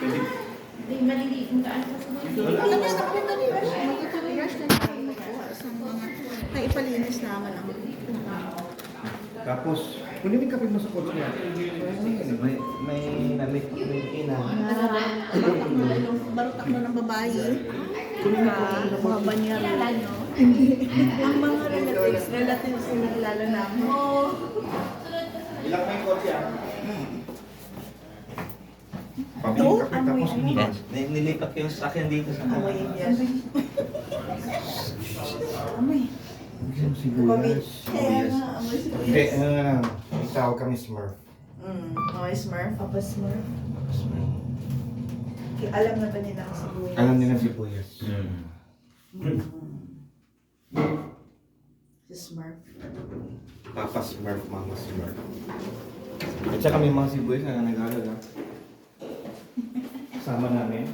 Hindi maliliit kung gaano sa sunod. Tapos na kami mali-rush. Magtutuloy-rush na namin magkuha sa mga naipalinis naman ang Tapos, kunin yung kape mo sa kotse niya. May ina. barutak mo ng babae. Mga banyera. Ang mga relatives na lalo namin. Ilang may kotse ah? Pabili Ito? kape tapos iniwan. Nilipat ko yung sasakyan dito sa Amoy yan. Amoy. Isang sibuyas. Kaya nga, amoy Hindi, sibuyas. may tawag kami Smurf. Amoy Smurf. Apa Smurf. Alam na ba nila ang sibuyas? Alam nila sibuyas. Si Smurf. Papa Smurf, Mama Smurf. At saka may mga sibuyas na nag-alag ah. Kasama namin.